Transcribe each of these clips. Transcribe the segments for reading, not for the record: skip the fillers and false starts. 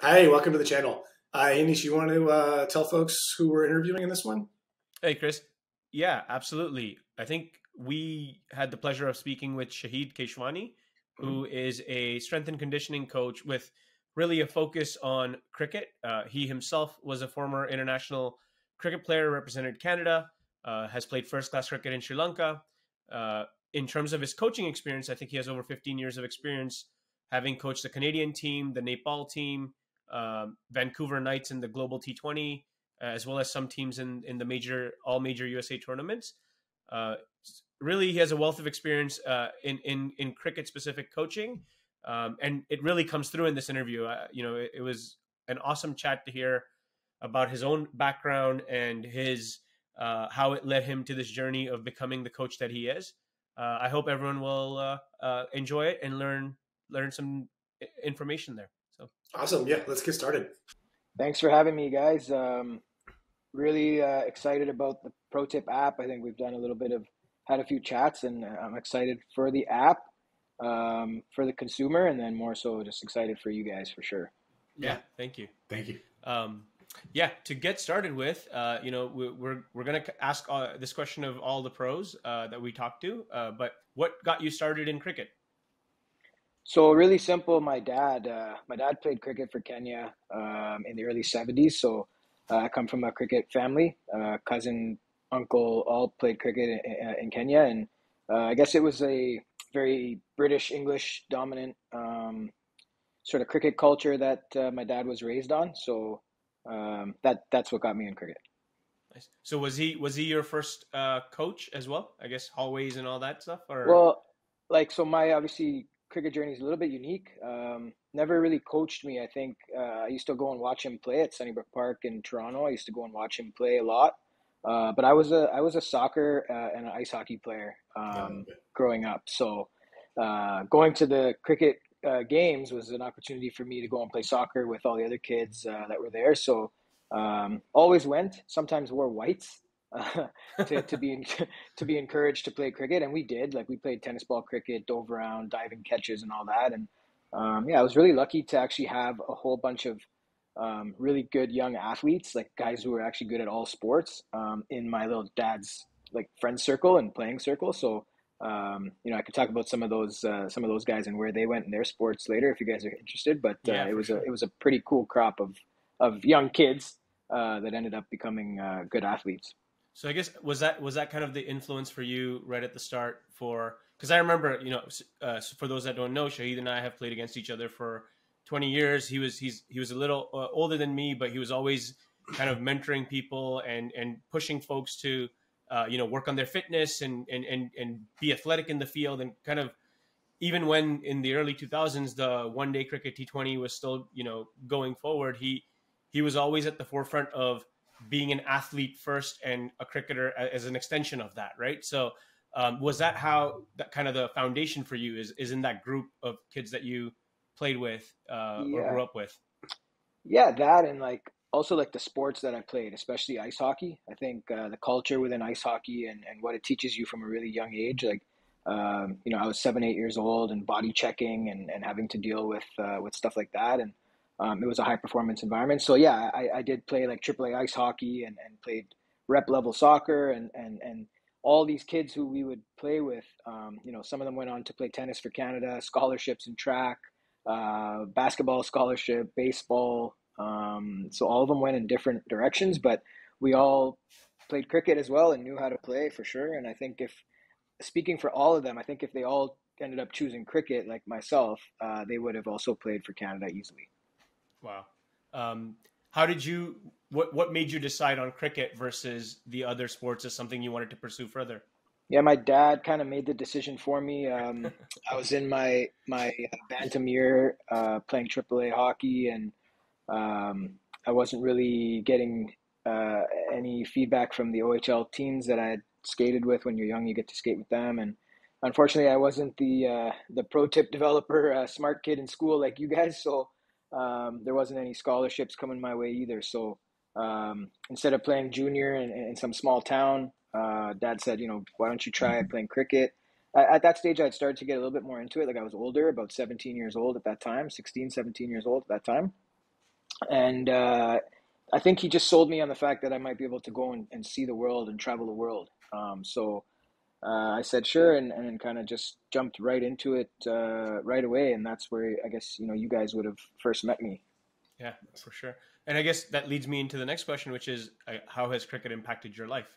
Hi, welcome to the channel. Anish, you want to tell folks who we're interviewing in this one? Hey, Chris. Yeah, absolutely. I think we had the pleasure of speaking with Shaheed Keshvani, Mhm. who is a strength and conditioning coach with really a focus on cricket. He himself was a former international cricket player, represented Canada, has played first class cricket in Sri Lanka. Uh, in terms of his coaching experience, I think he has over 15 years of experience having coached the Canadian team, the Nepal team, Vancouver Knights in the Global T20, as well as some teams in the all major USA tournaments. Uh, Really, he has a wealth of experience in cricket specific coaching, and it really comes through in this interview. It was an awesome chat to hear about his own background and his how it led him to this journey of becoming the coach that he is. I hope everyone will enjoy it and learn some information there. So Awesome. Yeah, let's get started. Thanks for having me, guys. Really excited about the Protip app. I think we've done a little bit of had a few chats, and I'm excited for the app, for the consumer, and then more so just excited for you guys for sure. yeah, Yeah, thank you. thank you. Um, yeah, to get started with, we're gonna ask this question of all the pros that we talked to. But what got you started in cricket? So really simple. My dad played cricket for Kenya in the early '70s. So I come from a cricket family. Cousin, uncle, all played cricket in Kenya, and I guess it was a very British English dominant sort of cricket culture that my dad was raised on. So that's what got me in cricket. Nice. So was he your first coach as well? I guess hallways and all that stuff, or Well, like so, my obviously cricket journey is a little bit unique. Never really coached me. I think I used to go and watch him play at Sunnybrook Park in Toronto. I used to go and watch him play a lot. But I was a soccer and an ice hockey player Okay. growing up. So going to the cricket games was an opportunity for me to go and play soccer with all the other kids that were there. So always went. Sometimes wore whites. To be to be encouraged to play cricket, and we did. Like we played tennis ball cricket, dove around, diving catches, and all that. And yeah, I was really lucky to actually have a whole bunch of really good young athletes, like guys who were actually good at all sports, in my little dad's like friend circle and playing circle. So I could talk about some of those guys and where they went in their sports later if you guys are interested. But yeah, for sure. it was a pretty cool crop of young kids that ended up becoming good athletes. So I guess was that kind of the influence for you right at the start for because I remember for those that don't know, Shahid and I have played against each other for 20 years. He was a little older than me, but he was always kind of mentoring people and pushing folks to work on their fitness and be athletic in the field and kind of even when in the early 2000s the one day cricket T20 was still going forward, he was always at the forefront of being an athlete first and a cricketer as an extension of that, right? So was that how that kind of the foundation for you is in that group of kids that you played with or Yeah, grew up with? yeah, that and like also like the sports that I played, especially ice hockey. I think the culture within ice hockey and what it teaches you from a really young age. Like, I was 7, 8 years old and body checking and having to deal with stuff like that. And it was a high performance environment. So yeah, I did play like AAA ice hockey and played rep level soccer and all these kids who we would play with. Some of them went on to play tennis for Canada, scholarships in track, basketball scholarship, baseball. So all of them went in different directions, but we all played cricket as well and knew how to play for sure. And I think if speaking for all of them, I think if they all ended up choosing cricket like myself, they would have also played for Canada easily. Wow. um, how did you what made you decide on cricket versus the other sports as something you wanted to pursue further? Yeah, my dad kind of made the decision for me. I was in my bantam year playing AAA hockey, and Um, I wasn't really getting uh, any feedback from the OHL teams that I had skated with. When you're young, you get to skate with them, and unfortunately, I wasn't the pro tip developer, smart kid in school like you guys. So there wasn't any scholarships coming my way either. So instead of playing junior in some small town, Dad said, why don't you try playing cricket? At that stage, I'd started to get a little bit more into it. Like I was older, about 17 years old at that time, 16, 17 years old at that time. And I think he just sold me on the fact that I might be able to go and see the world and travel the world. So I said sure, and kind of just jumped right into it right away. And that's where I guess, you guys would have first met me. Yeah, for sure. And I guess that leads me into the next question, which is how has cricket impacted your life?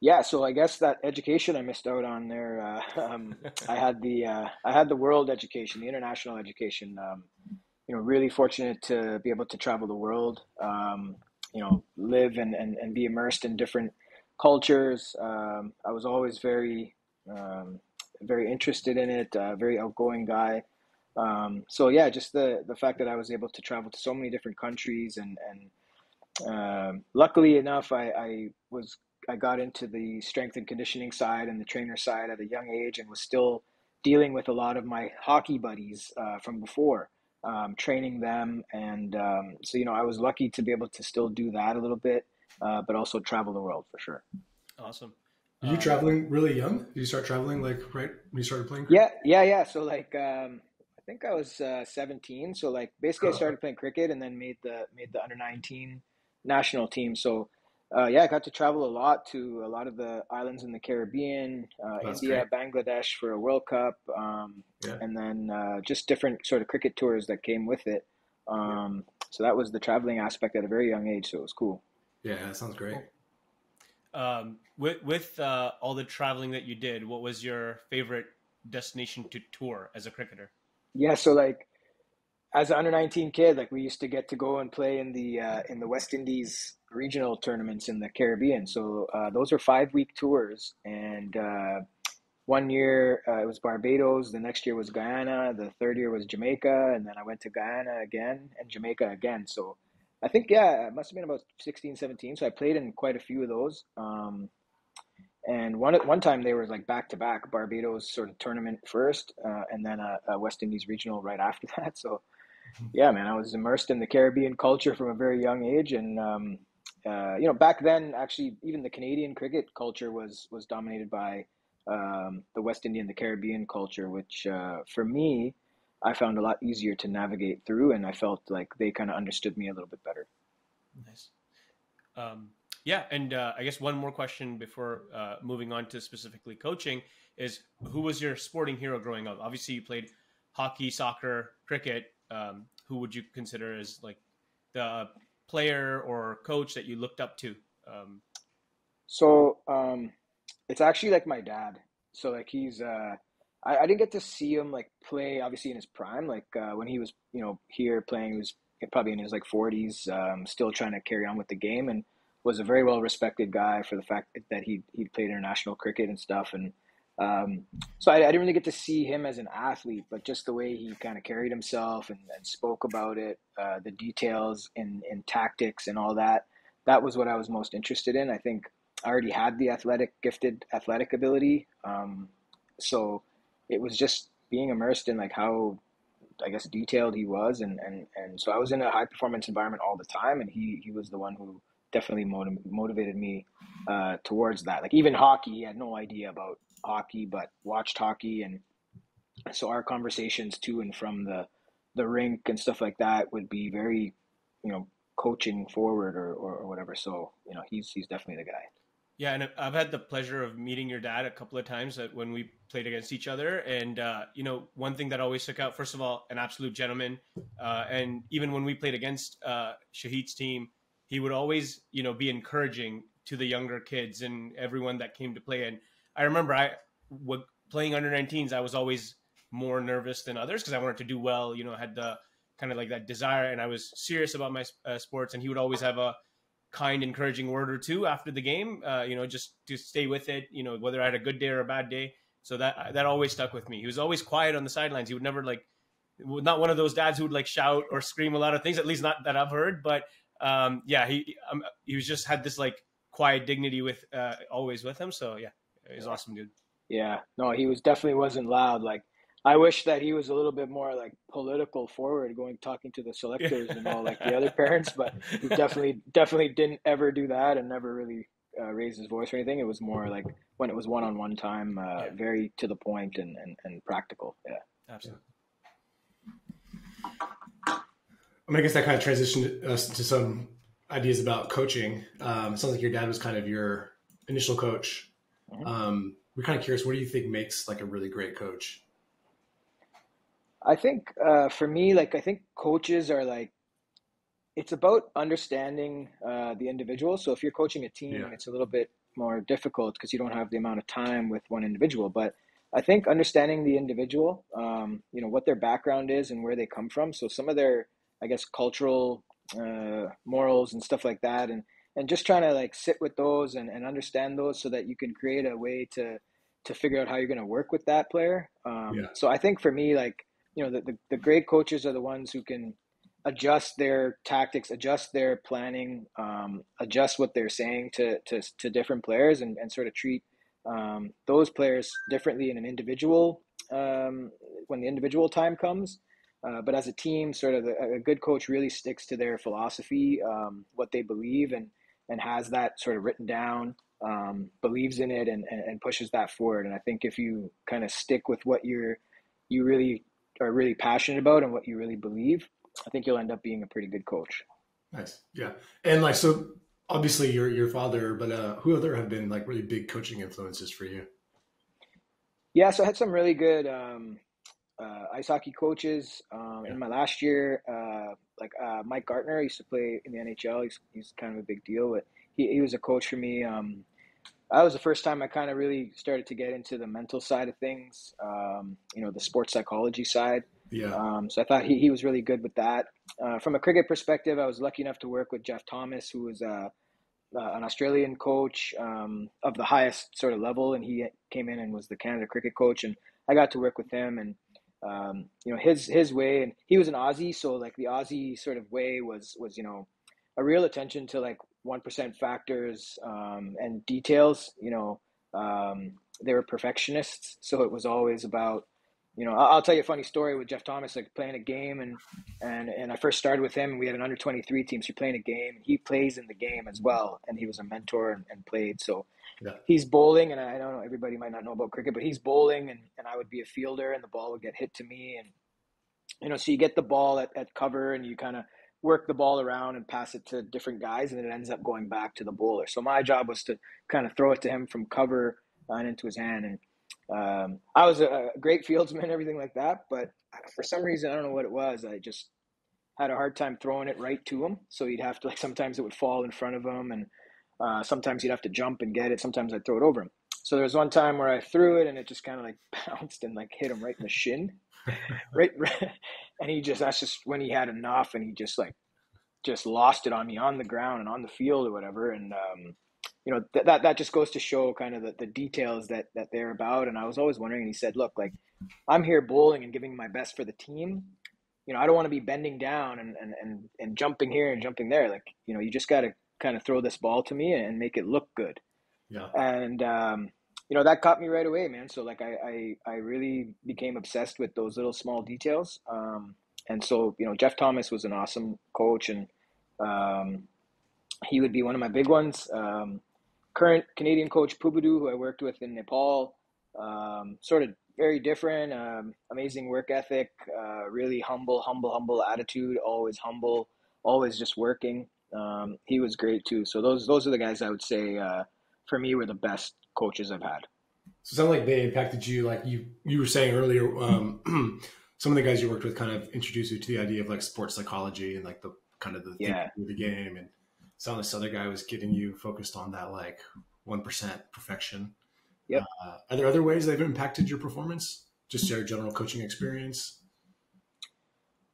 Yeah, so I guess that education I missed out on there. I had the world education, the international education. Really fortunate to be able to travel the world. Live and be immersed in different cultures. I was always um, very interested in it. Very outgoing guy. So yeah, just the fact that I was able to travel to so many different countries and luckily enough, I got into the strength and conditioning side and the trainer side at a young age, and was still dealing with a lot of my hockey buddies from before, training them, and so I was lucky to be able to still do that a little bit, but also travel the world for sure. Awesome. Were you traveling really young? Did you start traveling like right when you started playing cricket? Yeah. So like, I think I was 17. So like, basically, I Oh, started playing cricket and then made the under 19 national team. So yeah, I got to travel a lot to a lot of the islands in the Caribbean, that's India, great. Bangladesh for a World Cup, Yeah. and then just different sort of cricket tours that came with it. Yeah. So that was the traveling aspect at a very young age. So it was cool. Yeah, that sounds great. Cool. With all the traveling that you did, what was your favorite destination to tour as a cricketer? Yeah. So like, as an under 19 kid, like we used to get to go and play in the West Indies regional tournaments in the Caribbean. So those are 5 week tours, and one year it was Barbados, the next year was Guyana, the third year was Jamaica, and then I went to Guyana again and Jamaica again. So I think yeah, it must have been about 16, 17. So I played in quite a few of those. And one time they were like back to back Barbados sort of tournament first, and then a West Indies regional right after that. So yeah, man, I was immersed in the Caribbean culture from a very young age, and back then, actually, even the Canadian cricket culture was dominated by the West Indian, the Caribbean culture, which for me, I found a lot easier to navigate through, and I felt like they kind of understood me a little bit better. Nice. Um, yeah, and I guess one more question before moving on to specifically coaching is who was your sporting hero growing up? Obviously, you played hockey, soccer, cricket. Who would you consider as like the player or coach that you looked up to? Um, So it's actually like my dad. So like he's I didn't get to see him like play obviously in his prime. Like when he was here playing, he was probably in his like 40s, still trying to carry on with the game, and was a very well respected guy for the fact that he played international cricket and stuff. And um, so I didn't really get to see him as an athlete, but just the way he kind of carried himself and spoke about it, the details in tactics and all that. That was what I was most interested in. I think I already had the gifted athletic ability. So it was just being immersed in like how I guess detailed he was, and so I was in a high performance environment all the time, and he was the one who definitely motivated me towards that. Like even hockey, he had no idea about hockey, but watched hockey, and so our conversations to and from the rink and stuff like that would be very, you know, coaching forward or whatever. So he's definitely the guy. Yeah, and I've had the pleasure of meeting your dad a couple of times when we played against each other. And one thing that always stuck out, first of all, an absolute gentleman. And even when we played against Shaheed's team, he would always, be encouraging to the younger kids and everyone that came to play. And I remember playing under 19s, I was always more nervous than others because I wanted to do well. Had the kind of like that desire, and I was serious about my sports. And he would always have a kind, encouraging word or two after the game, just to stay with it, whether I had a good day or a bad day. So that always stuck with me. He was always quiet on the sidelines. He would never not one of those dads who would like shout or scream a lot of things, at least not that I've heard. But he was just had this like quiet dignity with always with him. So yeah, he's awesome, dude. Yeah, no, he was definitely wasn't loud. Like, I wish that he was a little bit more like political forward, going talking to the selectors and all like the other parents. But he definitely didn't ever do that, and never really raised his voice or anything. It was more like when it was one-on-one time, Yeah, very to the point and practical. Yeah. absolutely. I guess that kind of transitioned us to some ideas about coaching. It sounds like your dad was kind of your initial coach. Mhm. We're kind of curious, what do you think makes like a really great coach? I think for me, like I think coaches are like it's about understanding the individual. So if you're coaching a team, Yeah. it's a little bit more difficult because you don't have the amount of time with one individual. But I think understanding the individual, what their background is and where they come from. So some of their, I guess, cultural morals and stuff like that, and just trying to like sit with those and understand those so that you can create a way to figure out how you're going to work with that player. Yeah. So I think for me, like, the great coaches are the ones who can adjust their tactics, adjust their planning, adjust what they're saying to different players, and sort of treat those players differently in an individual when the individual time comes. But as a team, sort of a good coach really sticks to their philosophy, what they believe, and has that sort of written down, believes in it, and pushes that forward. And I think if you kind of stick with what you really are really passionate about and what you really believe, I think you'll end up being a pretty good coach. Nice. Yeah. And like, so obviously your father, but who other have been like really big coaching influences for you? Yeah, so I had some really good ice hockey coaches Yeah. in my last year. Mike Gartner used to play in the NHL. He's kind of a big deal, but he was a coach for me. That was the first time I kind of really started to get into the mental side of things, the sports psychology side. Yeah. So I thought he was really good with that. From a cricket perspective, I was lucky enough to work with Jeff Thomas, who was an Australian coach of the highest sort of level, and he came in and was the Canada cricket coach, and I got to work with him, and his way, and he was an Aussie, so like the Aussie sort of way was a real attention to like 1% factors and details. They were perfectionists, so it was always about I'll tell you a funny story with Jeff Thomas, like playing a game, and I first started with him, and we had an under 23 team. So you're playing a game, he plays in the game as well, and he was a mentor and played. So Yeah. he's bowling, and I don't know, everybody might not know about cricket, but he's bowling, and I would be a fielder, and the ball would get hit to me, and so you get the ball at cover, and you kind of work the ball around and pass it to different guys, and it ends up going back to the bowler. So my job was to kind of throw it to him from cover and into his hand, and I was a great fieldsman, everything like that, but for some reason, I don't know what it was. I just had a hard time throwing it right to him. So he'd have to, like, sometimes it would fall in front of him, and sometimes he'd have to jump and get it. Sometimes I'd throw it over him. So there was one time where I threw it and it just kind of like bounced and like hit him right in the shin, right, and that's just when he had enough, and he just lost it on me on the ground and on the field or whatever. And that just goes to show kind of the details that they're about. And I was always wondering, and he said, look, like, I'm here bowling and giving my best for the team. I don't want to be bending down and jumping here and jumping there. Like, you just got to kind of throw this ball to me and make it look good. Yeah. And that caught me right away, man. So like I really became obsessed with those little small details. And so Jeff Thomas was an awesome coach, and um, he would be one of my big ones. Current Canadian coach Pubudu, who I worked with in Nepal, sort of very different, amazing work ethic, really humble attitude, always humble, always just working. He was great too. So those are the guys I would say for me were the best coaches I've had. So it sounded like they impacted you, like you were saying earlier. Some of the guys you worked with kind of introduced you to the idea of like sports psychology and like the kind of the thinking Yeah. of the game. And sound like this other guy was getting you focused on that like 1% perfection. Yep. Are there other ways they've impacted your performance? Just your general coaching experience?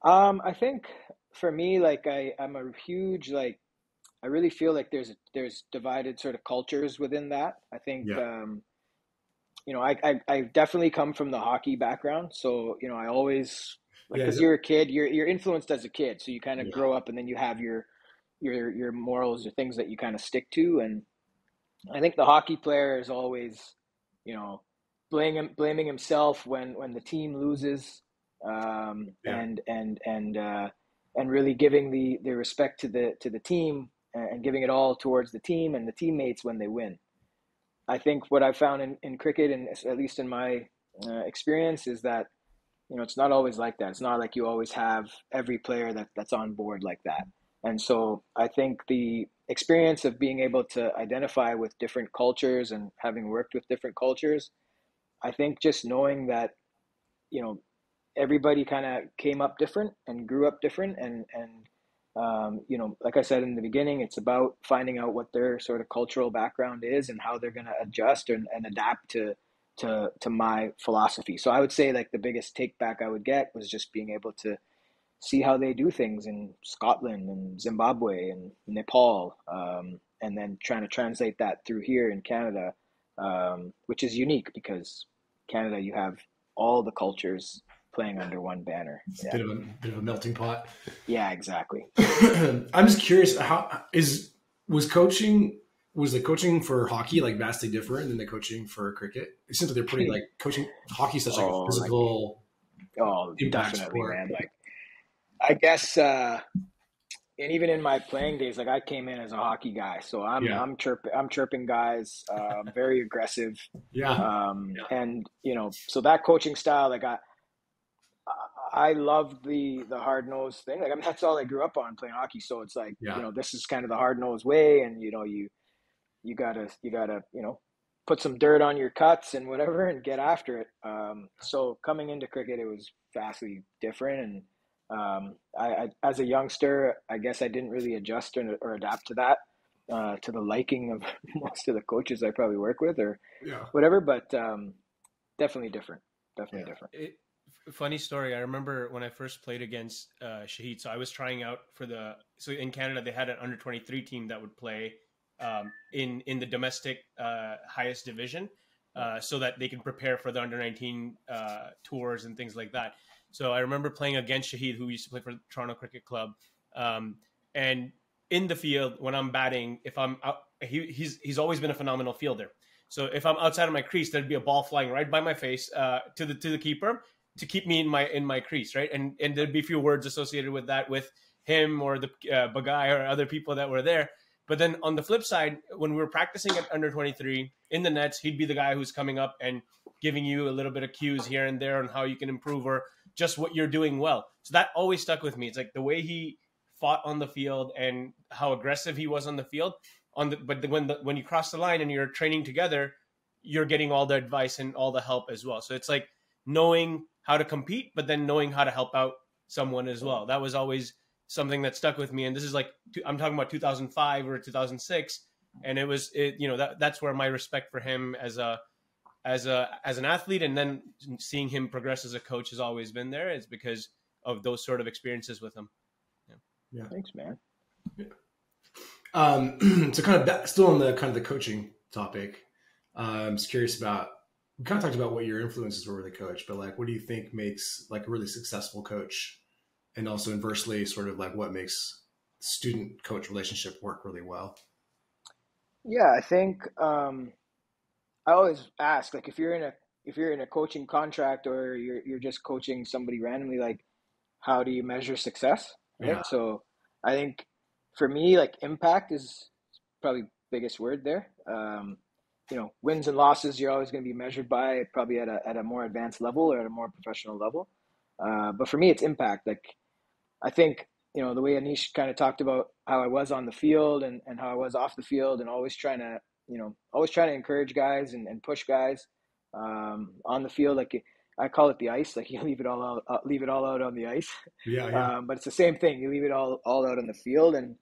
I think for me, like I'm a huge, like, I really feel like there's divided sort of cultures within that. I think Yeah. I definitely come from the hockey background, so I always, like, Yeah. because you're a kid, you're influenced as a kid, so you kind of Yeah. grow up, and then you have your morals or things that you kind of stick to. And I think the hockey player is always, you know, blaming himself when the team loses, Yeah. and really giving the respect to the team, and giving it all towards the team and the teammates when they win. I think what I found in cricket, and at least in my experience, is that it's not always like that. It's not like you always have every player that's on board like that. And so I think the experience of being able to identify with different cultures and having worked with different cultures, I think just knowing that, you know, everybody kind of came up different and grew up different, and like I said in the beginning, it's about finding out what their sort of cultural background is and how they're going to adjust and adapt to my philosophy. So I would say like the biggest take back I would get was just being able to see how they do things in Scotland and Zimbabwe and Nepal, and then trying to translate that through here in Canada, which is unique because Canada, you have all the cultures playing under one banner. It's a Yeah, bit of a melting pot. yeah, exactly. I'm just curious, was the coaching for hockey like vastly different than the coaching for cricket? It seems like they're pretty like coaching hockey is such like a Oh, physical impact definitely, sport. man. Like, I guess, and even in my playing days, like I came in as a hockey guy, so Yeah. I'm chirping guys, very aggressive, Yeah. and so that coaching style, like I love the hard nosed thing. Like, I mean, that's all I grew up on playing hockey. So it's like, Yeah. this is kind of the hard nosed way, and you gotta put some dirt on your cuts and whatever and get after it. So coming into cricket, it was vastly different, and I as a youngster, I guess I didn't really adjust or adapt to that, to the liking of most of the coaches I probably work with or Yeah. whatever. But definitely different. Yeah. Definitely different. Funny story. I remember when I first played against Shaheed. So I was trying out so in Canada they had an under 23 team that would play in the domestic highest division, so that they can prepare for the under 19 tours and things like that. So I remember playing against Shaheed, who used to play for Toronto Cricket Club, and in the field when I'm batting, if I'm out, he's always been a phenomenal fielder. So if I'm outside of my crease, there'd be a ball flying right by my face to the keeper to keep me in my crease, right? And there'd be a few words associated with that with him or the Bagay or other people that were there. But then on the flip side, when we were practicing at under 23 in the nets, he'd be the guy who's coming up and giving you a little bit of cues here and there on how you can improve or just what you're doing well. So that always stuck with me. It's like the way he fought on the field and how aggressive he was on the field. But when you cross the line and you're training together, you're getting all the advice and all the help as well. So it's like knowing how to compete, but then knowing how to help out someone as well. That was always something that stuck with me. And this is like, I'm talking about 2005 or 2006. And that's where my respect for him as an athlete, and then seeing him progress as a coach has always been there. It's because of those sort of experiences with him. Yeah. Thanks, man. Yeah. So kind of still on the kind of the coaching topic, I'm just curious about, we kind of talked about what your influences were with the coach, but like, what do you think makes like a really successful coach? And also inversely, sort of like what makes student coach relationship work really well? Yeah, I think I always ask, like, if you're in a coaching contract or you're just coaching somebody randomly, like, how do you measure success, Yeah. right? So I think for me, like, impact is probably biggest word there. Wins and losses you're always going to be measured by probably at a more advanced level or at a more professional level. But for me, it's impact. Like, I think, the way Anish kind of talked about how I was on the field and how I was off the field, and always trying to encourage guys and push guys on the field. Like, I call it the ice. Like, you leave it all out on the ice. Yeah. But it's the same thing. You leave it all out on the field. And,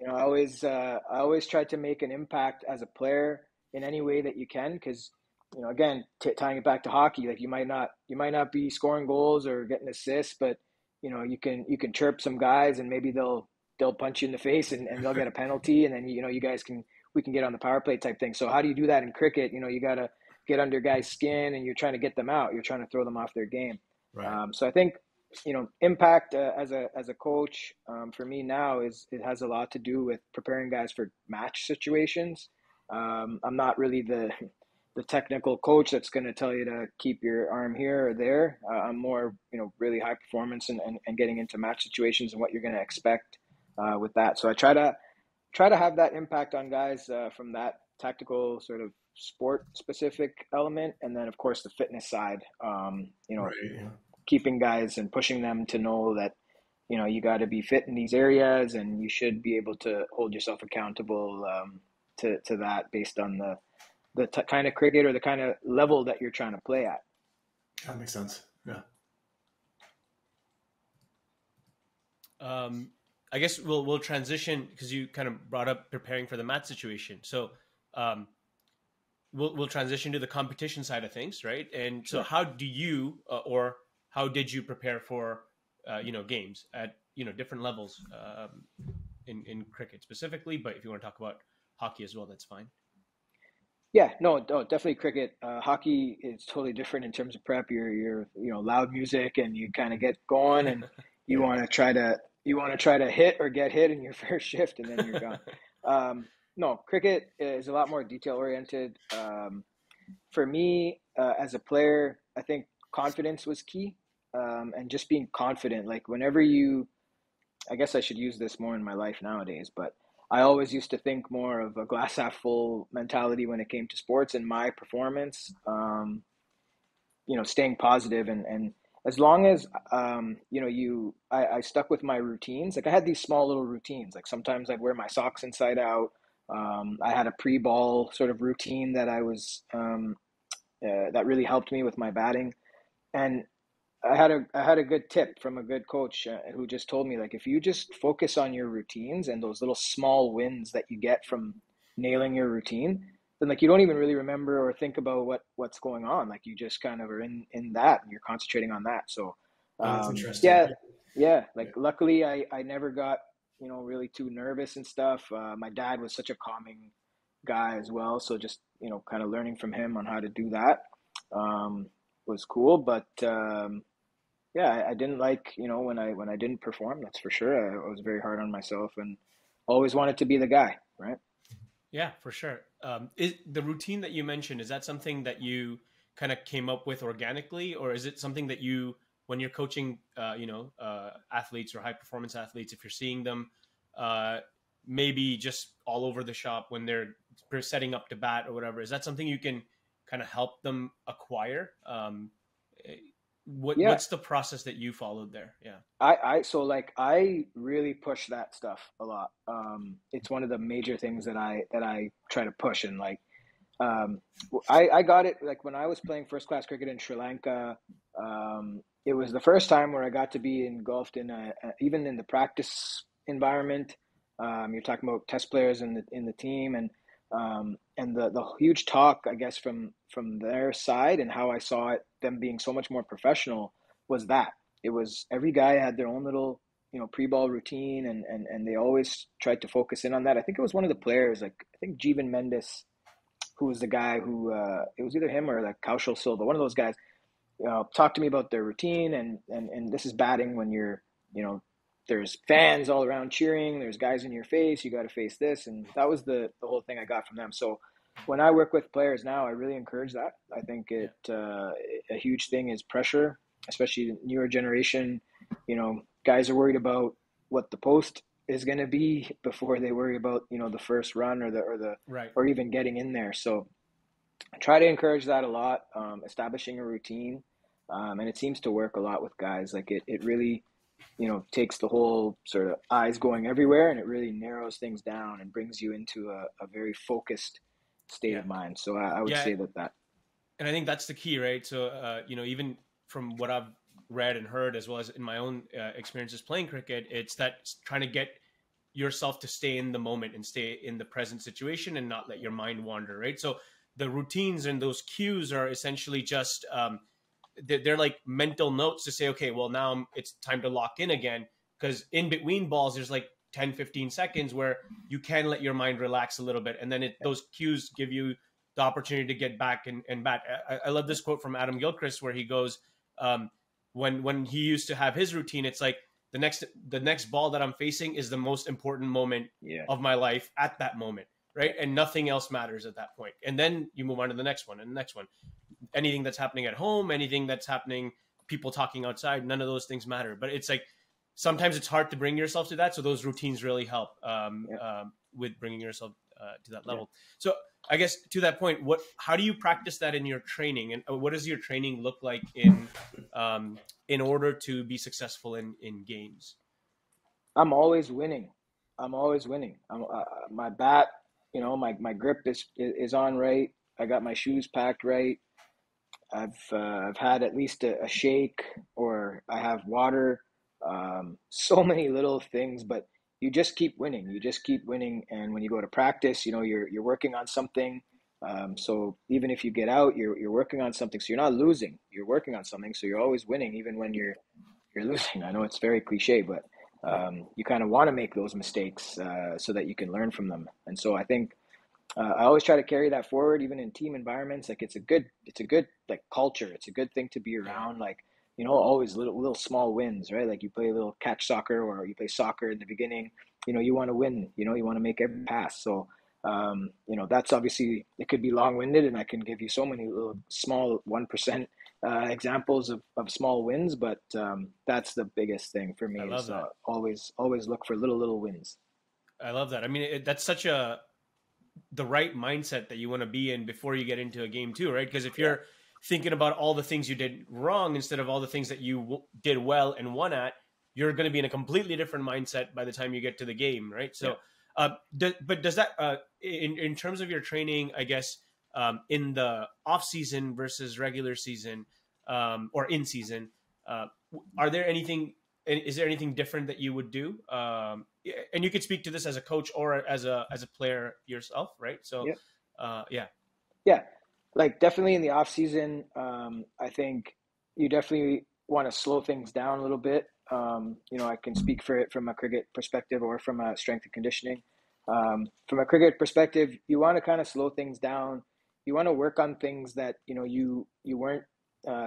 I always try to make an impact as a player in any way that you can. Cause again, tying it back to hockey, like you might not be scoring goals or getting assists, but you can chirp some guys and maybe they'll punch you in the face and they'll get a penalty, and then we can get on the power play type thing. So how do you do that in cricket? You got to get under guys' skin, and you're trying to get them out. You're trying to throw them off their game. Right. So I think impact as a coach, for me now it has a lot to do with preparing guys for match situations. I'm not really the technical coach that's going to tell you to keep your arm here or there. I'm more, really high performance and getting into match situations and what you're going to expect with that. So I try to have that impact on guys from that tactical sort of sport specific element. And then of course the fitness side, Right. Yeah. keeping guys and pushing them to know that, you got to be fit in these areas, and you should be able to hold yourself accountable to that based on the kind of cricket or the kind of level that you're trying to play at. That makes sense. Yeah. I guess we'll transition, because you kind of brought up preparing for the match situation. So we'll transition to the competition side of things, right? And so how do you or how did you prepare for games at different levels in cricket specifically? But if you want to talk about hockey as well, that's fine. Yeah, no, definitely cricket. Hockey is totally different in terms of prep. You're loud music, and you kind of get going, and you want to try to hit or get hit in your first shift, and then you're gone. No, cricket is a lot more detail oriented. For me, as a player, I think confidence was key, and just being confident. Like whenever I guess I should use this more in my life nowadays, but I always used to think more of a glass half full mentality when it came to sports and my performance. Staying positive, and as long as I stuck with my routines. Like I had these small little routines. Like sometimes I'd wear my socks inside out. I had a pre-ball sort of routine that I was that really helped me with my batting, and I had a good tip from a good coach who just told me, like, if you just focus on your routines and those little small wins that you get from nailing your routine, then like you don't even really remember or think about what's going on. Like you just kind of are in that, and you're concentrating on that. So That's interesting. yeah. Like luckily I never got really too nervous and stuff. My dad was such a calming guy as well, so just kind of learning from him on how to do that was cool. But yeah, I didn't like, when I didn't perform, that's for sure. I was very hard on myself and always wanted to be the guy, right? Yeah, for sure. Is the routine that you mentioned, is that something that you kind of came up with organically, or is it something that you, when you're coaching, athletes or high performance athletes, if you're seeing them, maybe just all over the shop when they're setting up to bat or whatever, is that something you can kind of help them acquire? What's the process that you followed there? Yeah. I really push that stuff a lot. It's one of the major things that I try to push, and like, I got it like when I was playing first class cricket in Sri Lanka. It was the first time where I got to be engulfed in even in the practice environment. You're talking about test players in the team, and the huge talk, I guess, from their side and how I saw it, them being so much more professional, was that it was every guy had their own little pre-ball routine, and they always tried to focus in on that. I think it was one of the players, like I think Jeevan Mendes, who was the guy who it was either him or like Kaushal Silva, one of those guys, talked to me about their routine, and this is batting when you're there's fans all around cheering, there's guys in your face, you got to face this, and that was the whole thing I got from them. So when I work with players now, I really encourage that. I think a huge thing is pressure, especially the newer generation. Guys are worried about what the post is going to be before they worry about the first run or right, or even getting in there. So I try to encourage that a lot, establishing a routine, and it seems to work a lot with guys. Like it really takes the whole sort of eyes going everywhere, and it really narrows things down and brings you into a very focused state of mind. So I would say that. And I think that's the key, right? So, even from what I've read and heard, as well as in my own experiences playing cricket, it's that trying to get yourself to stay in the moment and stay in the present situation and not let your mind wander, right? So the routines and those cues are essentially just, they're like mental notes to say, okay, well, now it's time to lock in again. Because in between balls, there's like 10, 15 seconds where you can let your mind relax a little bit. And then those cues give you the opportunity to get back and bat. I love this quote from Adam Gilchrist where he goes, when he used to have his routine, it's like the next ball that I'm facing is the most important moment of my life at that moment, right? And nothing else matters at that point. And then you move on to the next one and the next one. Anything that's happening at home, anything that's happening, people talking outside, none of those things matter. But it's like sometimes it's hard to bring yourself to that. So those routines really help with bringing yourself level. So I guess to that point, how do you practice that in your training, and what does your training look like in order to be successful in games? I'm always winning. I'm always winning. My bat, my grip is on right. I got my shoes packed right. I've had at least a shake, or I have water. So many little things, but you just keep winning. You just keep winning, and when you go to practice, you're working on something. So even if you get out, you're working on something. So you're not losing. You're working on something. So you're always winning, even when you're losing. I know it's very cliche, but you kind of want to make those mistakes so that you can learn from them. And so I think I always try to carry that forward, even in team environments. Like it's a good like culture. It's a good thing to be around. Like, always little small wins, right? Like you play a little catch soccer, or you play soccer in the beginning. You want to win. You want to make every pass. So, that's obviously, it could be long winded, and I can give you so many little small 1% examples of small wins, but that's the biggest thing for me. I love Is that. always look for little wins. I love that. I mean, that's such the right mindset that you want to be in before you get into a game too, right? Because if you're thinking about all the things you did wrong instead of all the things that you did well and won at, you're going to be in a completely different mindset by the time you get to the game, right? So, but does that, in terms of your training, I guess, in the off season versus regular season, or in season, is there anything different that you would do? And you could speak to this as a coach or as a player yourself, right? So, Yeah, like definitely in the off season, I think you definitely want to slow things down a little bit. I can speak for it from a cricket perspective or from a strength and conditioning. From a cricket perspective, you want to kind of slow things down. You want to work on things that you weren't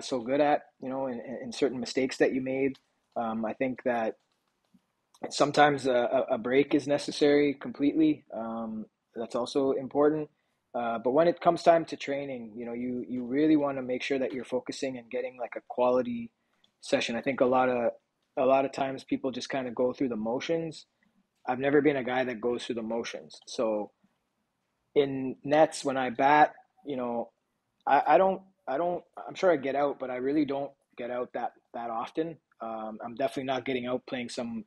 so good at, in certain mistakes that you made. I think that sometimes a break is necessary completely. That's also important. But when it comes time to training, you really want to make sure that you're focusing and getting like a quality session. I think a lot of times people just kind of go through the motions. I've never been a guy that goes through the motions. So in nets, when I bat, I don't. I'm sure I get out, but I really don't get out that often. I'm definitely not getting out playing some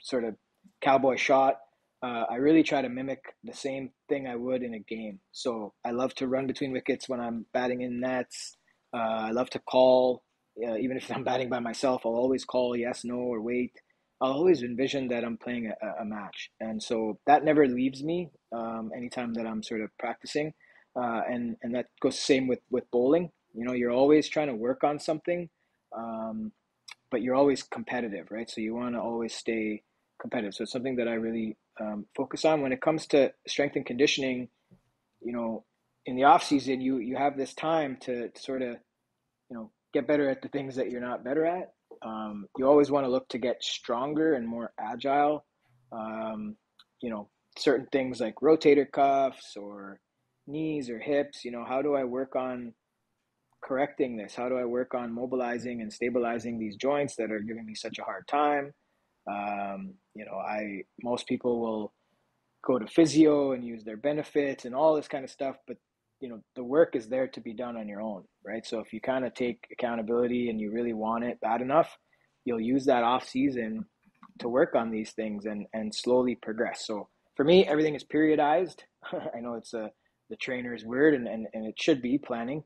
sort of cowboy shot. I really try to mimic the same thing I would in a game. So I love to run between wickets when I'm batting in nets. I love to call, even if I'm batting by myself. I'll always call yes, no, or wait. I'll always envision that I'm playing a match, and so that never leaves me. Anytime that I'm sort of practicing, and that goes the same with bowling. You're always trying to work on something. But you're always competitive, right? So you want to always stay competitive. So it's something that I really focus on when it comes to strength and conditioning. In the off season, you have this time to sort of get better at the things that you're not better at. You always want to look to get stronger and more agile. Certain things like rotator cuffs or knees or hips. How do I work on correcting this? How do I work on mobilizing and stabilizing these joints that are giving me such a hard time? Most people will go to physio and use their benefits and all this kind of stuff, but the work is there to be done on your own, right? So if you kind of take accountability and you really want it bad enough, you'll use that off season to work on these things and slowly progress. So for me, everything is periodized. I know it's the trainer's word, and it should be planning.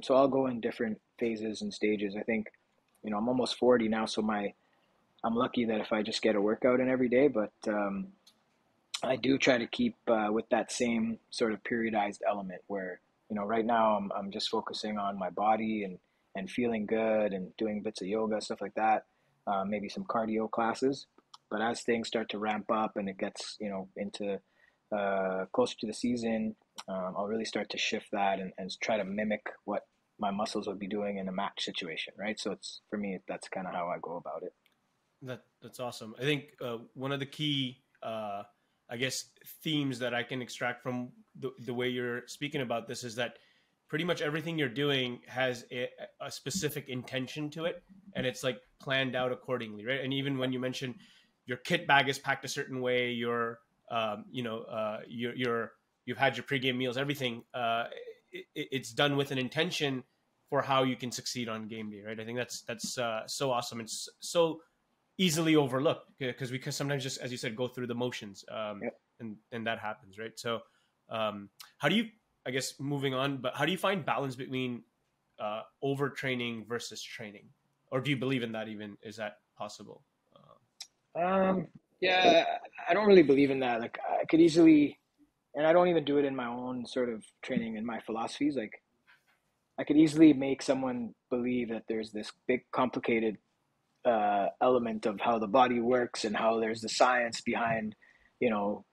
So I'll go in different phases and stages. I think, I'm almost 40 now, so I'm lucky that if I just get a workout in every day, but I do try to keep with that same sort of periodized element where, right now I'm just focusing on my body and feeling good and doing bits of yoga, stuff like that, maybe some cardio classes. But as things start to ramp up and it gets, into closer to the season, I'll really start to shift that and try to mimic what my muscles would be doing in a match situation, right? So for me, that's kind of how I go about it. That's awesome. I think one of the key, I guess, themes that I can extract from the way you're speaking about this is that pretty much everything you're doing has a specific intention to it, and it's like planned out accordingly, right? And even when you mention your kit bag is packed a certain way, your you've had your pregame meals, everything. It's done with an intention for how you can succeed on game day, right? I think that's so awesome. It's so easily overlooked because we can sometimes just, as you said, go through the motions, Yep. and that happens, right? So, how do you, I guess, moving on, but how do you find balance between overtraining versus training, or do you believe in that? Even is that possible? Yeah, I don't really believe in that. Like I could easily, and I don't even do it in my own sort of training and my philosophies. Like I could easily make someone believe that there's this big complicated element of how the body works and how there's the science behind,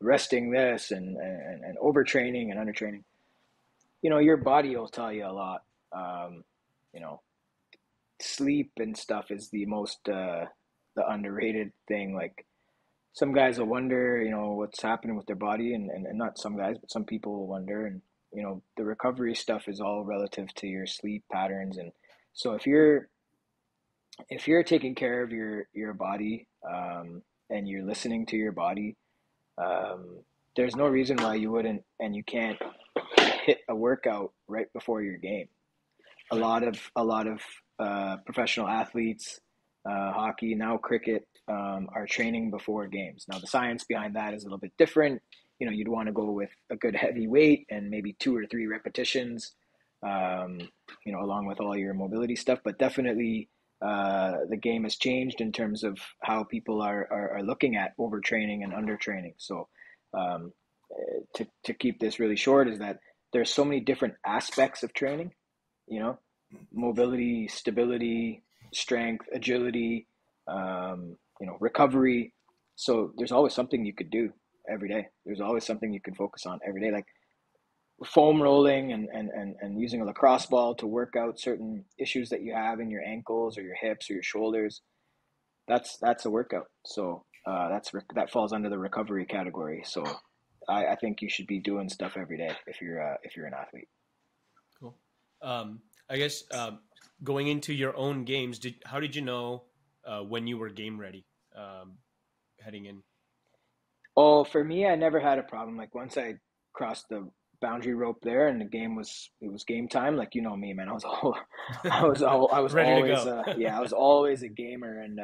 resting this and overtraining and undertraining. Your body will tell you a lot. Um, you know, Sleep and stuff is the underrated thing. Like some guys will wonder, what's happening with their body, and not some guys, but some people will wonder. And the recovery stuff is all relative to your sleep patterns. And so if you're taking care of your body, and you're listening to your body, um, there's no reason why you wouldn't and you can't hit a workout right before your game. Right. A lot of professional athletes, hockey, now cricket, are training before games. Now the science behind that is a little bit different. You'd want to go with a good heavy weight and maybe 2 or 3 repetitions, um, along with all your mobility stuff. But definitely, the game has changed in terms of how people are looking at overtraining and undertraining. So, um, to keep this really short, is that there's so many different aspects of training, you know, mobility, stability, strength, agility, recovery. So there's always something you could do every day. There's always something you can focus on every day, like foam rolling and using a lacrosse ball to work out certain issues that you have in your ankles or your hips or your shoulders. That's a workout. So that falls under the recovery category. So I think you should be doing stuff every day if you're an athlete. Cool. I guess going into your own games, how did you know when you were game ready, heading in? Oh, for me, I never had a problem. Like once I crossed the boundary rope there and it was game time. Like me, man. I was Ready to always go. I was always a gamer. And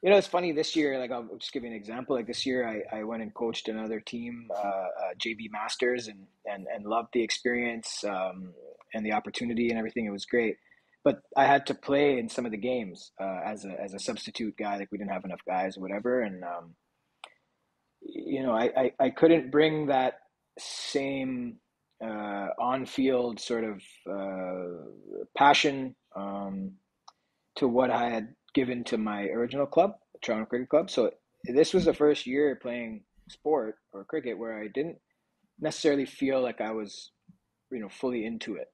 it's funny this year. Like I'll just give you an example. Like this year, I went and coached another team, JB Masters, and loved the experience, and the opportunity and everything. It was great. But I had to play in some of the games as a substitute guy. Like we didn't have enough guys or whatever, and I couldn't bring that same on-field sort of passion, to what I had given to my original club, the Toronto Cricket Club. So this was the first year playing sport or cricket where I didn't necessarily feel like I was, fully into it.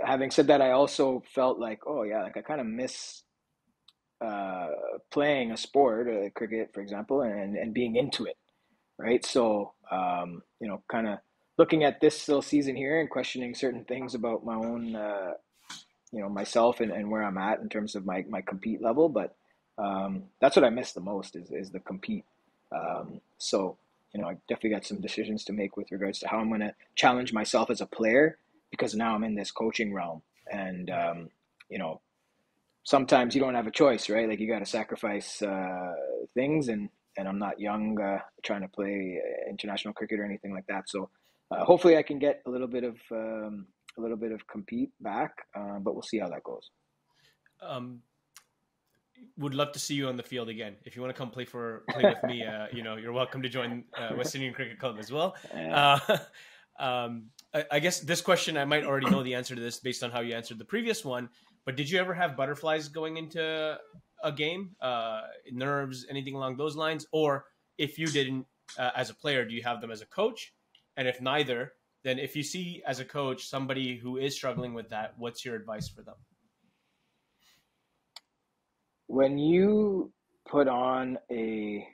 Having said that, I also felt like, oh yeah, like I kind of miss uh, playing a sport, cricket, for example, and being into it, right? So, kind of looking at this still season here and questioning certain things about my own, myself and where I'm at in terms of my compete level. But that's what I miss the most is the compete. So, I definitely got some decisions to make with regards to how I'm going to challenge myself as a player, because now I'm in this coaching realm. And, Right. sometimes you don't have a choice, right? Like you got to sacrifice things, and I'm not young, trying to play international cricket or anything like that. So hopefully I can get a little bit of compete back, but we'll see how that goes. Um, would love to see you on the field again. If you want to come play with me, you're welcome to join West Indian Cricket Club as well. Yeah. I guess this question, I might already know the answer to this based on how you answered the previous one. But did you ever have butterflies going into a game? Nerves, anything along those lines? Or if you didn't, as a player, do you have them as a coach? And if neither, then if you see as a coach somebody who is struggling with that, what's your advice for them? When you put on a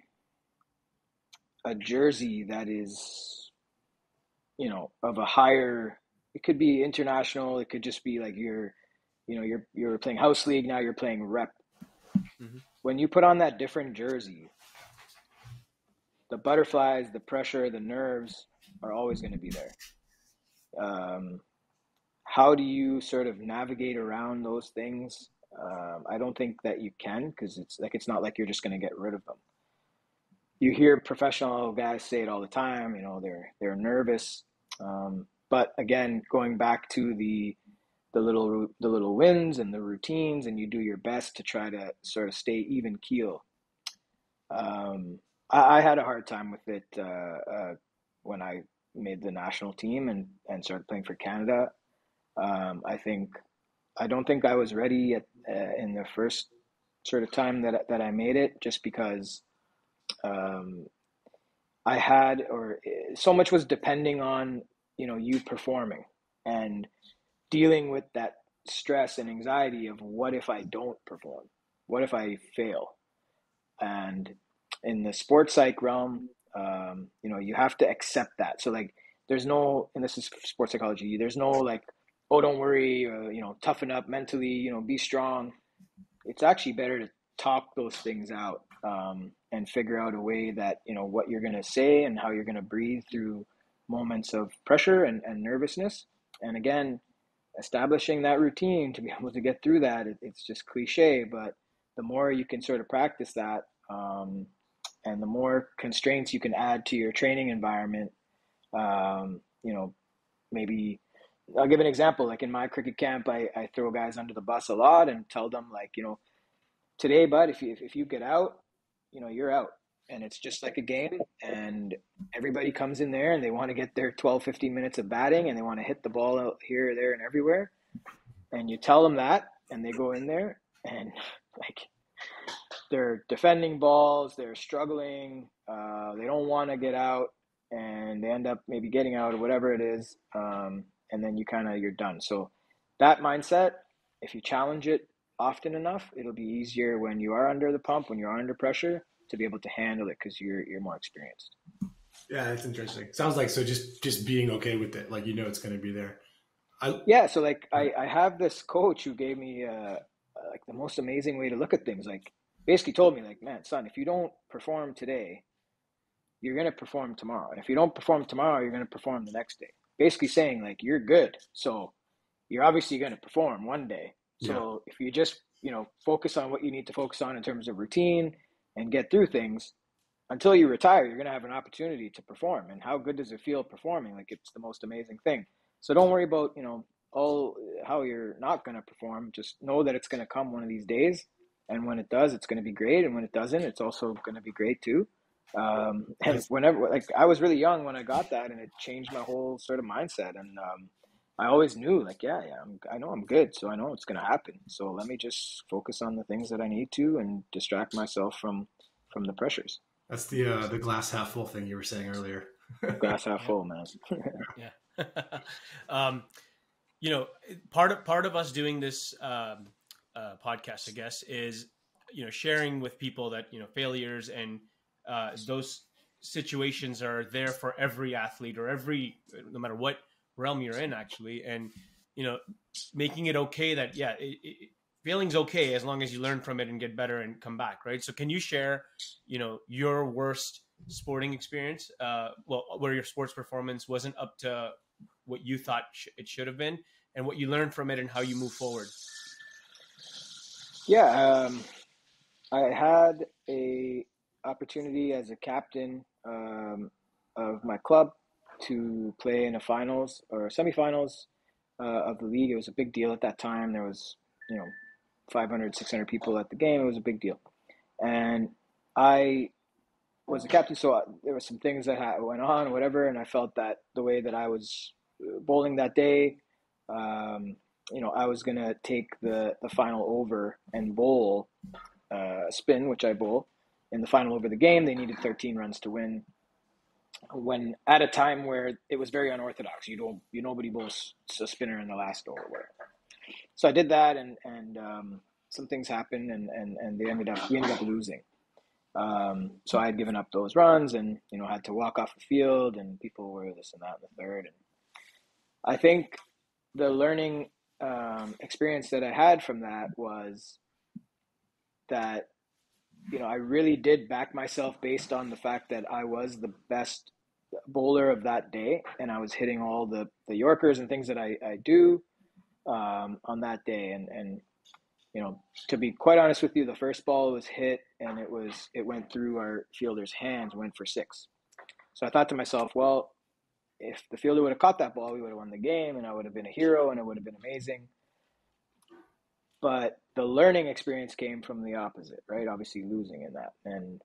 jersey that is, of a higher, it could be international, it could just be like you're playing house league, now you're playing rep. Mm-hmm. When you put on that different jersey, the butterflies, the pressure, the nerves are always going to be there. How do you sort of navigate around those things? I don't think that you can, because it's not like you're just going to get rid of them. You hear professional guys say it all the time. You know, they're nervous, but again, going back to the little wins and the routines, and you do your best to try to sort of stay even keel. I had a hard time with it when I made the national team and started playing for Canada. I don't think I was ready in the first sort of time that I made it, just because I had, or so much was depending on, you know, you performing and dealing with that stress and anxiety of what if I don't perform? What if I fail? And in the sports psych realm, you know, you have to accept that. So like, there's no, and this is sports psychology, there's no like, oh, don't worry, you know, toughen up mentally, you know, be strong. It's actually better to talk those things out, and figure out a way that, you know, what you're going to say and how you're going to breathe through moments of pressure and nervousness. And again, establishing that routine to be able to get through that, it's just cliche, but the more you can sort of practice that, and the more constraints you can add to your training environment, you know, maybe I'll give an example. Like in my cricket camp, I throw guys under the bus a lot and tell them, like, you know, today, bud, if you get out, you know, you're out. And it's just like a game, and everybody comes in there and they want to get their 12, 15 minutes of batting, and they want to hit the ball out here, there, and everywhere. And you tell them that, and they go in there and like they're defending balls, they're struggling, they don't want to get out, and they end up maybe getting out or whatever it is. And then you're done. So that mindset, if you challenge it often enough, it'll be easier when you are under the pump, when you are under pressure, to be able to handle it, because you're more experienced. Yeah, that's interesting. Sounds like, so just being okay with it, like, you know, it's going to be there. Yeah, so like I have this coach who gave me like the most amazing way to look at things. Like, basically told me, like, man, son, if you don't perform today, you're gonna perform tomorrow, and if you don't perform tomorrow, you're gonna perform the next day. Basically saying, like, you're good, so you're obviously gonna perform one day. So if you just, you know, focus on what you need to focus on in terms of routine and get through things, until you retire, you're going to have an opportunity to perform. And how good does it feel performing? Like, it's the most amazing thing. So don't worry about, you know, all how you're not going to perform. Just know that it's going to come one of these days. And when it does, it's going to be great. And when it doesn't, it's also going to be great too. And whenever, like, I was really young when I got that, and it changed my whole sort of mindset. And I always knew, like, I know I'm good. So I know it's going to happen. So let me just focus on the things that I need to and distract myself from the pressures. That's the glass half full thing you were saying earlier. Glass half full, man. Yeah. You know, part of us doing this podcast, I guess, is, you know, sharing with people that, you know, failures and those situations are there for every athlete, or no matter what realm you're in, actually. And, you know, making it okay that, failing's okay as long as you learn from it and get better and come back, right? So can you share, you know, your worst sporting experience, where your sports performance wasn't up to what you thought it should have been, and what you learned from it and how you move forward? Yeah, I had a opportunity as a captain of my club to play in a finals or semifinals of the league. It was a big deal at that time. There was, you know, 500, 600 people at the game. It was a big deal. And I was the captain, so there were some things that went on or whatever, and I felt that the way that I was bowling that day, you know, I was going to take the final over and bowl spin, which I bowl in the final over the game. They needed 13 runs to win, when at a time where it was very unorthodox. Nobody bowls a spinner in the last over. So I did that, and some things happened, and we ended up losing. So I had given up those runs, and, you know, had to walk off the field, and people were this and that and the third. And I think the learning experience that I had from that was that I really did back myself based on the fact that I was the best bowler of that day, and I was hitting all the Yorkers and things that I do on that day. And to be quite honest with you, the first ball was hit, and it went through our fielder's hands, went for 6. So I thought to myself, well, if the fielder would have caught that ball, we would have won the game, and I would have been a hero, and it would have been amazing. But the learning experience came from the opposite, right? Obviously losing in that. And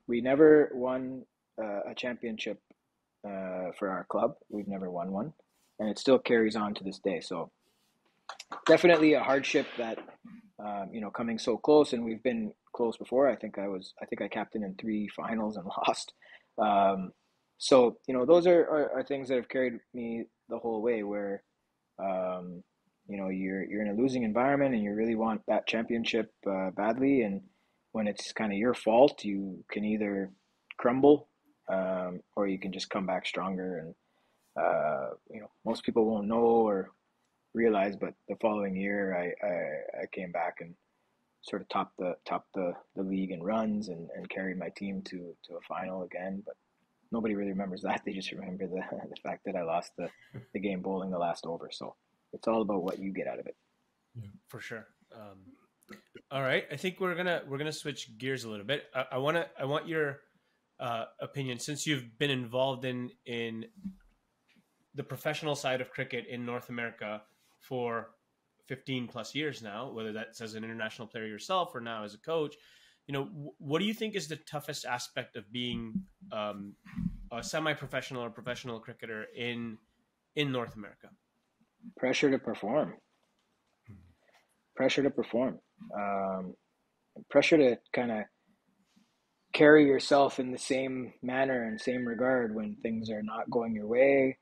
we never won a championship for our club. We've never won one. And it still carries on to this day. So definitely a hardship that, coming so close, and we've been close before. I think I captained in 3 finals and lost. So, those are things that have carried me the whole way where, you're in a losing environment and you really want that championship badly. And when it's kind of your fault, you can either crumble or you can just come back stronger. And, most people won't know or realize, but the following year I came back and sort of topped the league in runs and carried my team to a final again. But nobody really remembers that. They just remember the fact that I lost the game bowling the last over. So it's all about what you get out of it. Yeah, for sure. All right, I think we're gonna switch gears a little bit. I want your opinion, since you've been involved in the professional side of cricket in North America for 15 plus years now, whether that's as an international player yourself or now as a coach. What do you think is the toughest aspect of being a semi-professional or professional cricketer in North America? Pressure to perform. Pressure to kind of carry yourself in the same manner and same regard when things are not going your way,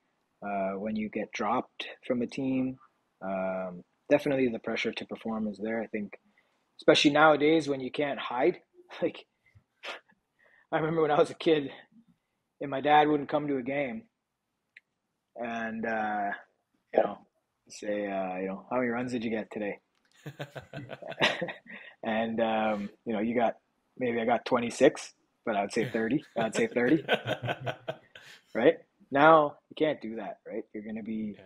when you get dropped from a team. Definitely the pressure to perform is there. I think, especially nowadays when you can't hide. Like, I remember when I was a kid and my dad wouldn't come to a game and, say, how many runs did you get today? And, I got 26, but I would say 30. I'd say 30. Right? Now you can't do that, right? You're going to be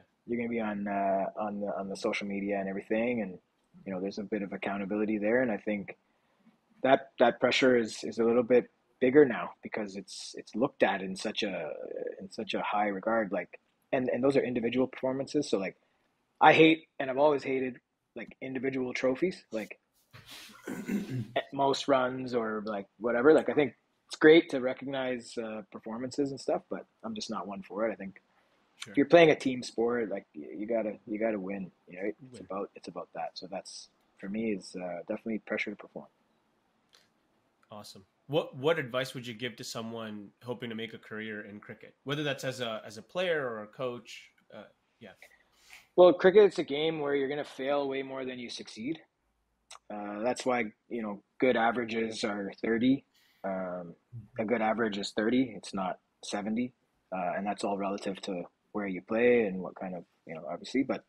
on the social media and everything. And, there's a bit of accountability there. And I think that pressure is a little bit bigger now because it's looked at in such a high regard. Like, and those are individual performances. So like, I hate, and I've always hated, like, individual trophies, like most runs or like whatever. Like, I think it's great to recognize performances and stuff, but I'm just not one for it. I think if you're playing a team sport, like you gotta win. It's about that. So that's, for me, is definitely pressure to perform. Awesome. What advice would you give to someone hoping to make a career in cricket, whether that's as a player or a coach? Well, cricket is a game where you're going to fail way more than you succeed. That's why, good averages are 30. A good average is 30. It's not 70. And that's all relative to where you play and what kind of, obviously. But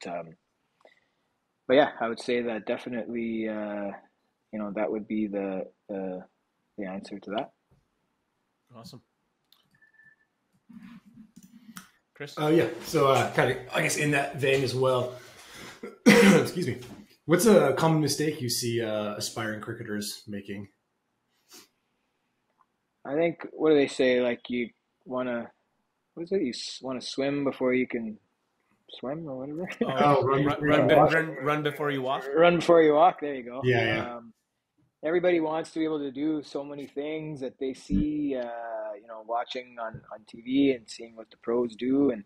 yeah, I would say that definitely, that would be the answer to that. Awesome. Chris? Yeah. So kind of, I guess, in that vein as well, excuse me, what's a common mistake you see aspiring cricketers making? I think, what do they say? Like, you want to, what is it? You want to swim before you can swim, or whatever? Run before you walk? Run before you walk. There you go. Yeah. Everybody wants to be able to do so many things that they see, watching on TV and seeing what the pros do. And,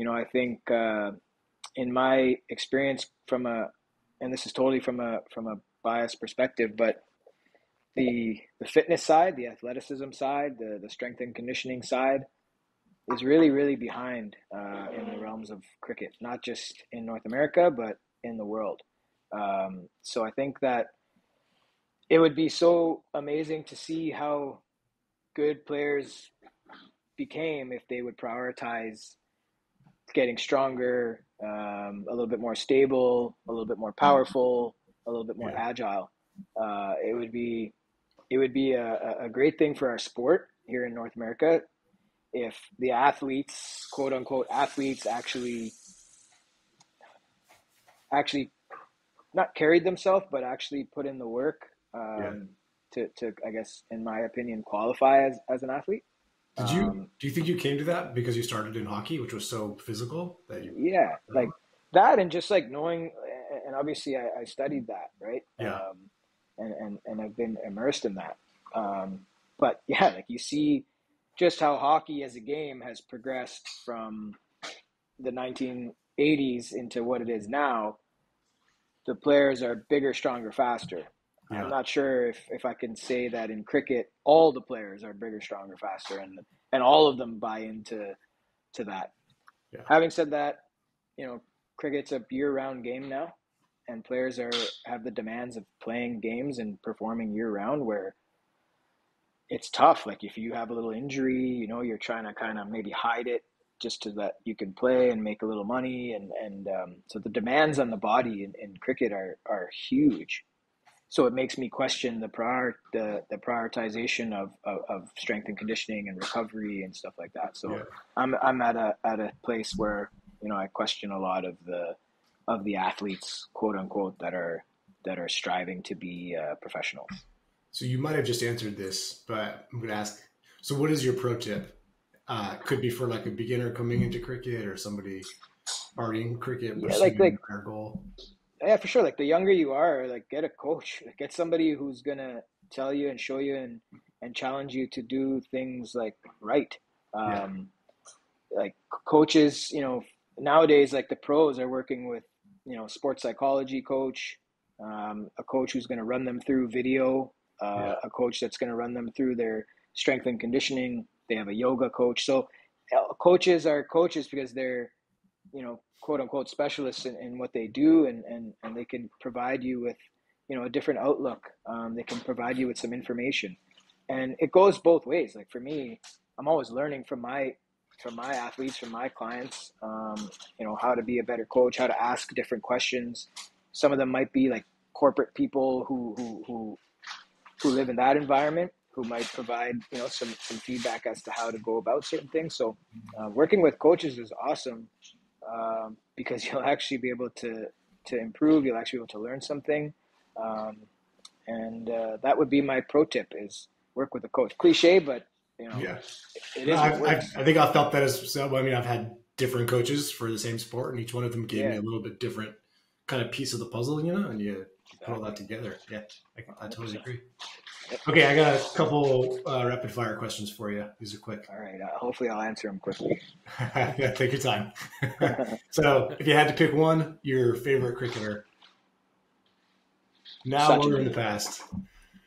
I think in my experience and this is totally from a biased perspective, but the fitness side, the athleticism side, the strength and conditioning side is really, really behind in the realms of cricket, not just in North America, but in the world. So I think that it would be so amazing to see how good players became if they would prioritize getting stronger, a little bit more stable, a little bit more powerful, a little bit more agile. It would be it would be a great thing for our sport here in North America if the athletes, quote unquote athletes, actually not carried themselves, but actually put in the work Yeah. to I guess, in my opinion, qualify as an athlete. Do you think you came to that because you started in hockey, which was so physical that you? Yeah, like that, and just like knowing, and obviously I studied that, right? Yeah. And I've been immersed in that. But yeah, like you see just how hockey as a game has progressed from the 1980s into what it is now. The players are bigger, stronger, faster. I'm Yeah. not sure if I can say that in cricket, all the players are bigger, stronger, faster, and all of them buy into that. Yeah. Having said that, cricket's a year-round game now, and players have the demands of playing games and performing year-round, where it's tough. Like if you have a little injury, you're trying to kind of maybe hide it just so that you can play and make a little money, and so the demands on the body in cricket are huge. So it makes me question the prioritization of strength and conditioning and recovery and stuff like that. So Yeah. I'm at a place where I question a lot of the athletes, quote unquote, that are striving to be professionals. So you might have just answered this, but I'm going to ask. So what is your pro tip? Could be for like a beginner coming into cricket or somebody already in cricket Yeah, pursuing their goal. Yeah, for sure. Like the younger you are, like get a coach, like, get somebody who's gonna tell you and show you and challenge you to do things like right. Yeah. Like coaches, nowadays, like the pros are working with, sports psychology coach, a coach who's going to run them through video, a coach that's going to run them through their strength and conditioning. They have a yoga coach. So coaches are coaches because they're, quote unquote specialists in what they do, and they can provide you with, a different outlook. They can provide you with some information, and it goes both ways. Like for me, I'm always learning from my athletes, from my clients, how to be a better coach, how to ask different questions. Some of them might be like corporate people who live in that environment, who might provide, some feedback as to how to go about certain things. So working with coaches is awesome, because you'll actually be able to improve. You'll actually be able to learn something. And that would be my pro tip: is work with a coach. Cliche, but Yeah. it No, is what works. I think I felt that as so. I mean, I've had different coaches for the same sport, and each one of them gave me Yeah, a little bit different kind of piece of the puzzle, and you put all exactly. that together. Yeah, I totally 100%. agree. Yep. Okay, I got a couple rapid fire questions for you. These are quick. All right. Hopefully, I'll answer them quickly. Yeah, take your time. So, if you had to pick one, your favorite cricketer, now or in the Sachin, past?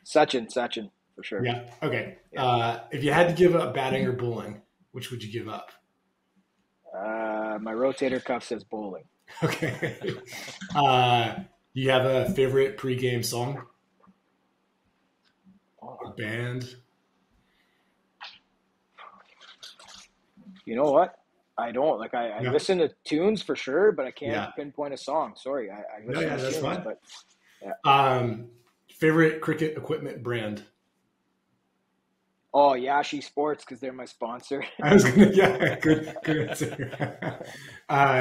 Sachin, for sure. Yeah. Okay. Yeah. If you had to give up batting or bowling, which would you give up? My rotator cuff says bowling. Okay. You have a favorite pregame song or band? You know what? I don't like. I No. listen to tunes for sure, but I can't Yeah. pinpoint a song. Sorry, I No, listen yeah, to that's tunes, fine. but yeah. Favorite cricket equipment brand? Oh, Yashi Sports, because they're my sponsor. I was gonna, yeah, good answer.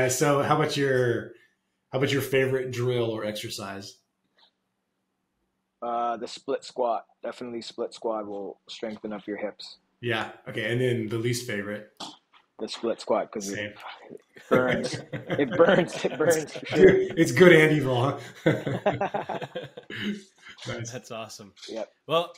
So how about your favorite drill or exercise? The split squat, definitely split squat will strengthen up your hips. Yeah, okay, and then the least favorite. The split squat, because it Same. burns. It burns. It burns for sure. It's good and evil, huh? Nice. That's awesome. Yep. Well,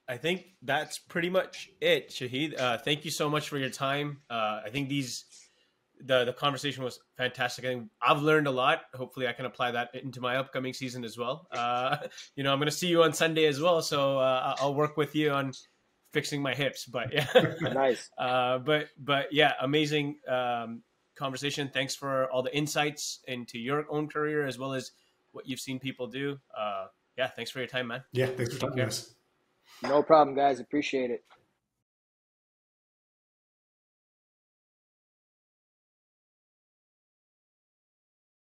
I think that's pretty much it, Shaheed. Thank you so much for your time. I think the conversation was fantastic. I think I've learned a lot. Hopefully I can apply that into my upcoming season as well. I'm going to see you on Sunday as well. So I'll work with you on fixing my hips, but yeah. Nice. But yeah, amazing conversation. Thanks for all the insights into your own career, as well as what you've seen people do. Yeah. Thanks for your time, man. Yeah, thanks for Take talking care. to us. No problem, guys. Appreciate it.